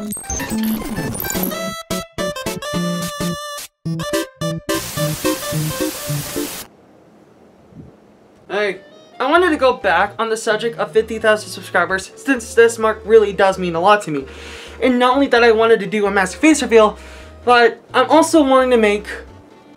Hey, I wanted to go back on the subject of 50,000 subscribers since this mark really does mean a lot to me. And not only that I wanted to do a massive face reveal, but I'm also wanting to make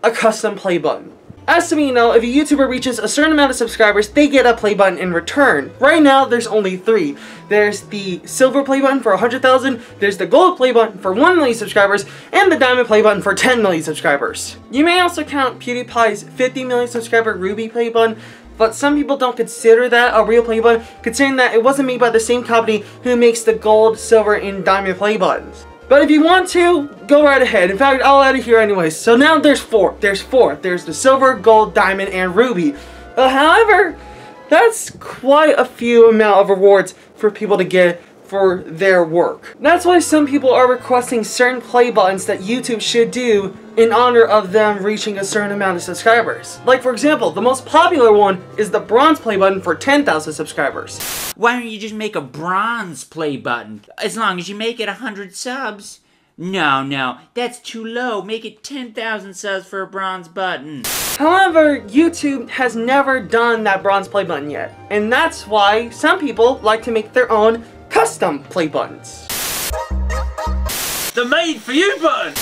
a custom play button. As some of you know, if a YouTuber reaches a certain amount of subscribers, they get a play button in return. Right now, there's only 3. There's the silver play button for 100,000, there's the gold play button for 1 million subscribers, and the diamond play button for 10 million subscribers. You may also count PewDiePie's 50 million subscriber ruby play button, but some people don't consider that a real play button, considering that it wasn't made by the same company who makes the gold, silver, and diamond play buttons. But if you want to, go right ahead. In fact, I'll add it here anyways. So now there's 4. There's the silver, gold, diamond, and ruby. However, that's quite a few amount of rewards for people to get for their work. That's why some people are requesting certain play buttons that YouTube should do in honor of them reaching a certain amount of subscribers. Like for example, the most popular one is the bronze play button for 10,000 subscribers. Why don't you just make a bronze play button? As long as you make it 100 subs. No, that's too low. Make it 10,000 subs for a bronze button. However, YouTube has never done that bronze play button yet. And that's why some people like to make their own custom play buttons. The made for you button!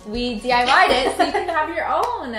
We DIY'd it so you can have your own.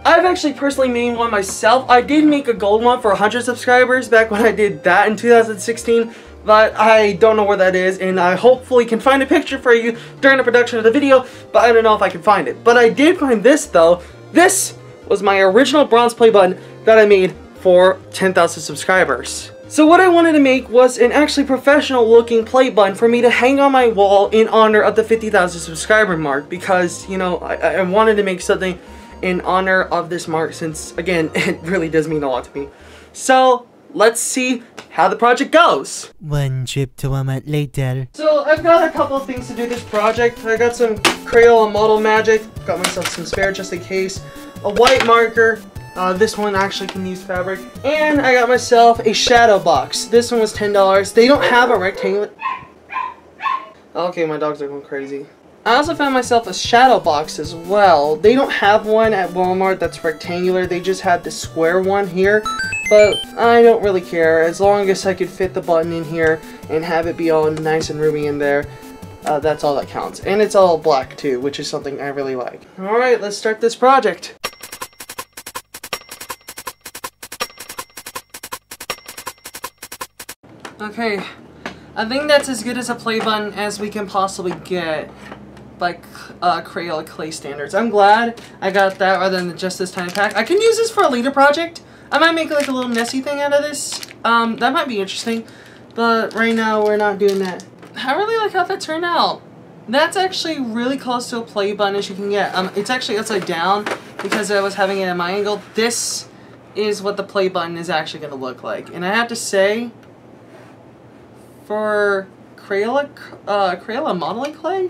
I've actually personally made one myself. I did make a gold one for 100 subscribers back when I did that in 2016, but I don't know where that is, and I hopefully can find a picture for you during the production of the video, but I don't know if I can find it. But I did find this though. This was my original bronze play button that I made for 10,000 subscribers. So what I wanted to make was an actually professional looking play button for me to hang on my wall in honor of the 50,000 subscriber mark, because, you know, I wanted to make something in honor of this mark since, again, it really does mean a lot to me. So let's see how the project goes. One trip to Walmart later. So I've got a couple of things to do this project. I got some Crayola model magic, got myself some spare just in case, a white marker. This one actually can use fabric. And I got myself a shadow box. This one was $10. They don't have a rectangular... Okay, my dogs are going crazy. I also found myself a shadow box as well. They don't have one at Walmart that's rectangular. They just had the square one here. But I don't really care. As long as I could fit the button in here and have it be all nice and roomy in there. That's all that counts. And it's all black too, which is something I really like. Alright, let's start this project. Okay, I think that's as good as a play button as we can possibly get by Crayola clay standards. I'm glad I got that rather than just this tiny pack. I can use this for a later project. I might make like a little messy thing out of this. That might be interesting, but right now we're not doing that. I really like how that turned out. That's actually really close to a play button as you can get. It's actually upside down because I was having it at my angle. This is what the play button is actually going to look like, and I have to say, for Crayola modeling clay,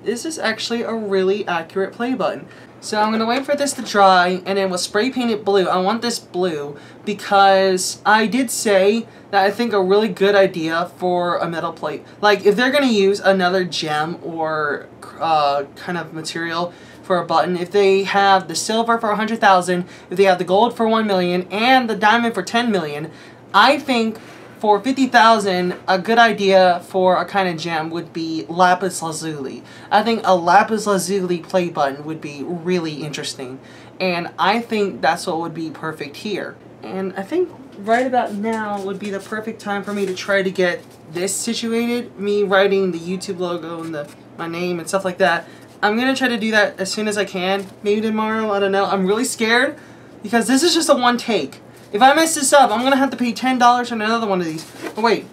this is actually a really accurate play button. So I'm going to wait for this to dry, and then we'll spray paint it blue. I want this blue because I did say that I think a really good idea for a metal plate, like if they're going to use another gem or kind of material for a button, if they have the silver for 100,000, if they have the gold for 1 million, and the diamond for 10 million, I think for 50,000, a good idea for a kind of gem would be lapis lazuli. I think a lapis lazuli play button would be really interesting, and I think that's what would be perfect here. And I think right about now would be the perfect time for me to try to get this situated, me writing the YouTube logo and my name and stuff like that. I'm gonna try to do that as soon as I can, maybe tomorrow, I don't know. I'm really scared because this is just a one take. If I mess this up, I'm going to have to pay $10 for another one of these. Oh wait,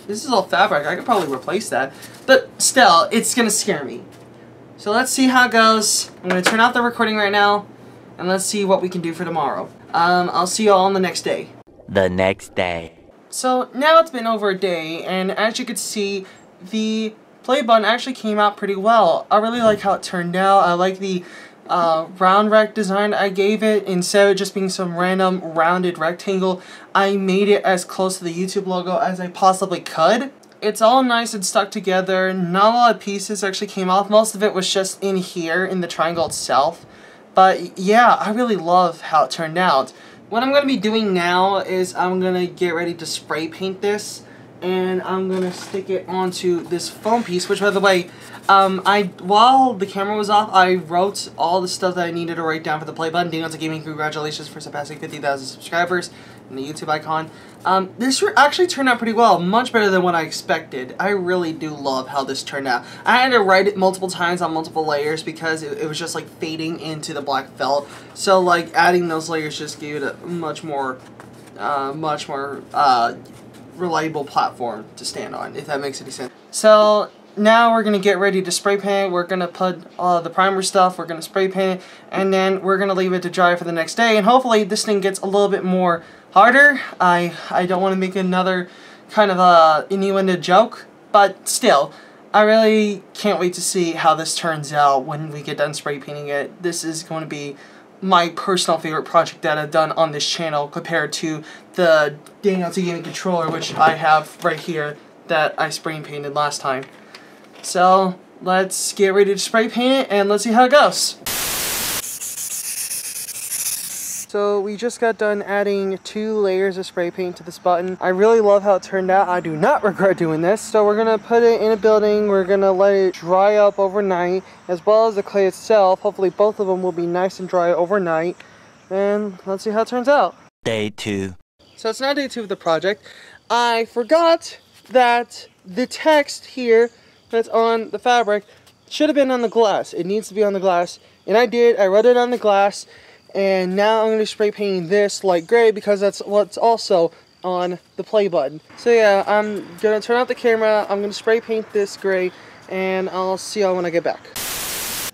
this is all fabric. I could probably replace that. But still, it's going to scare me. So let's see how it goes. I'm going to turn off the recording right now, and let's see what we can do for tomorrow. I'll see you all on the next day. The next day. So now it's been over a day, and as you can see, the play button actually came out pretty well. I really like how it turned out. I like the round rect design I gave it. Instead of just being some random rounded rectangle, I made it as close to the YouTube logo as I possibly could. it's all nice and stuck together. Not a lot of pieces actually came off. Most of it was just in here in the triangle itself. But yeah, I really love how it turned out. What I'm going to be doing now is I'm going to get ready to spray paint this. And I'm going to stick it onto this foam piece, which, by the way, while the camera was off, I wrote all the stuff that I needed to write down for the play button. Daniel's Gaming, congratulations for surpassing 50,000 subscribers and the YouTube icon. This actually turned out pretty well, much better than what I expected. I really do love how this turned out. I had to write it multiple times on multiple layers because it was just like fading into the black felt. So like adding those layers just gave it a much more reliable platform to stand on, if that makes any sense. So now we're gonna get ready to spray paint. We're gonna put the primer stuff, we're gonna spray paint it, and then we're gonna leave it to dry for the next day, and hopefully this thing gets a little bit more harder. I don't want to make another kind of innuendo joke, but still, I really can't wait to see how this turns out when we get done spray painting it. This is going to be my personal favorite project that I've done on this channel compared to the Daniel's Gaming controller, which I have right here that I spray painted last time. So let's get ready to spray paint it and let's see how it goes. So we just got done adding 2 layers of spray paint to this button. I really love how it turned out. I do not regret doing this. So we're gonna put it in a building. We're gonna let it dry up overnight, as well as the clay itself. Hopefully both of them will be nice and dry overnight. And let's see how it turns out. Day 2. So it's now day 2 of the project. I forgot that the text here that's on the fabric should have been on the glass. It needs to be on the glass. And I did. I wrote it on the glass. And now I'm going to be spray painting this light gray because that's what's also on the play button. So yeah, I'm going to turn out the camera, I'm going to spray paint this gray, and I'll see y'all when I get back.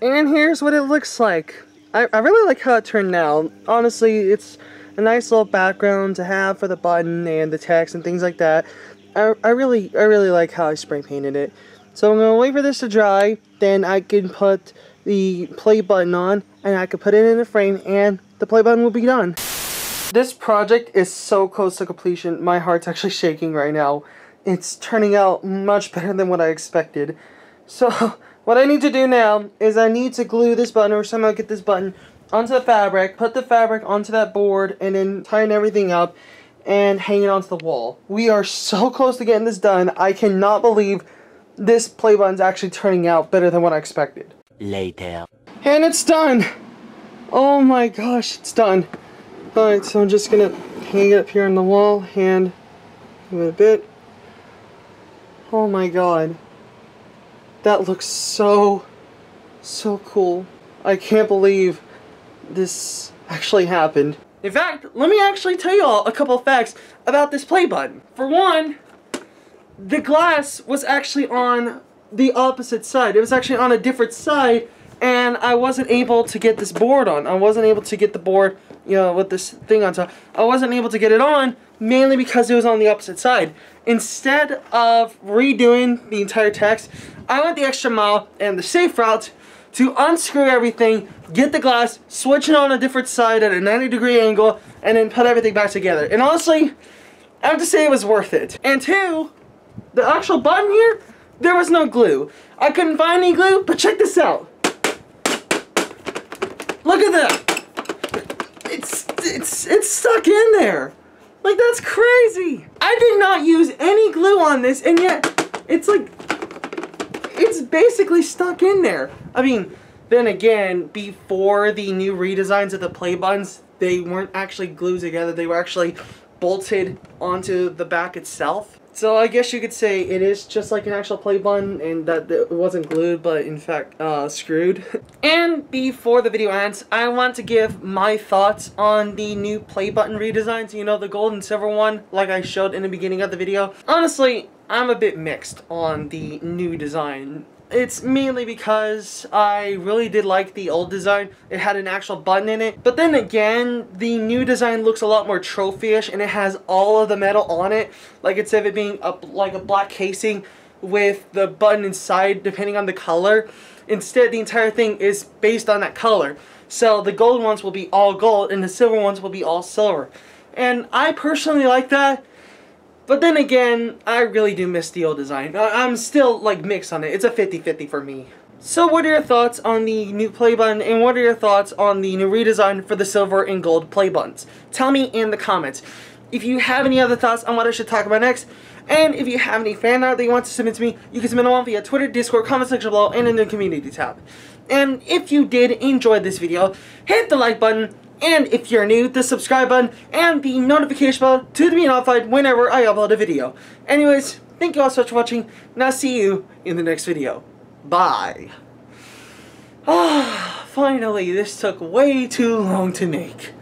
And here's what it looks like. I really like how it turned out. Honestly, it's a nice little background to have for the button and the text and things like that. I really like how I spray painted it. So I'm going to wait for this to dry, then I can put the play button on, and I can put it in the frame, and the play button will be done. This project is so close to completion, my heart's actually shaking right now. It's turning out much better than what I expected. So, what I need to do now is I need to glue this button, or somehow get this button onto the fabric, put the fabric onto that board, and then tighten everything up, and hang it onto the wall. We are so close to getting this done. I cannot believe this play button's actually turning out better than what I expected. Later. And it's done! Oh my gosh, it's done. Alright, so I'm just gonna hang it up here on the wall and give it a bit. Oh my god. That looks so cool. I can't believe this actually happened. In fact, let me actually tell you all a couple of facts about this play button. For one, the glass was actually on the opposite side. It was actually on a different side, and I wasn't able to get this board on. I wasn't able to get the board, you know, with this thing on top. I wasn't able to get it on, mainly because it was on the opposite side. Instead of redoing the entire text, I went the extra mile and the safe route to unscrew everything, get the glass, switch it on a different side at a 90-degree angle, and then put everything back together. And honestly, I have to say it was worth it. And two, the actual button here, there was no glue. I couldn't find any glue, but check this out. Look at that. It's stuck in there. Like, that's crazy. I did not use any glue on this, and yet it's like, it's basically stuck in there. I mean, then again, before the new redesigns of the play buttons, they weren't actually glued together. They were actually bolted onto the back itself. So I guess you could say it is just like an actual play button, and that it wasn't glued, but in fact screwed. And before the video ends, I want to give my thoughts on the new play button redesigns. You know, the gold and silver one, like I showed in the beginning of the video. Honestly, I'm a bit mixed on the new design. It's mainly because I really did like the old design. It had an actual button in it. But then again, the new design looks a lot more trophy-ish, and it has all of the metal on it. Like, instead of it being like a black casing with the button inside, depending on the color. Instead, the entire thing is based on that color. So the gold ones will be all gold, and the silver ones will be all silver. And I personally like that. But then again, I really do miss the old design. I'm still, like, mixed on it. It's a 50-50 for me. So what are your thoughts on the new play button, and what are your thoughts on the new redesign for the silver and gold play buttons? Tell me in the comments. If you have any other thoughts on what I should talk about next, and if you have any fan art that you want to submit to me, you can submit them on via Twitter, Discord, comment section below, and in the community tab. And if you did enjoy this video, hit the like button, and if you're new, the subscribe button, and the notification bell to be notified whenever I upload a video. Anyways, thank you all so much for watching, and I'll see you in the next video. Bye. Finally, this took way too long to make.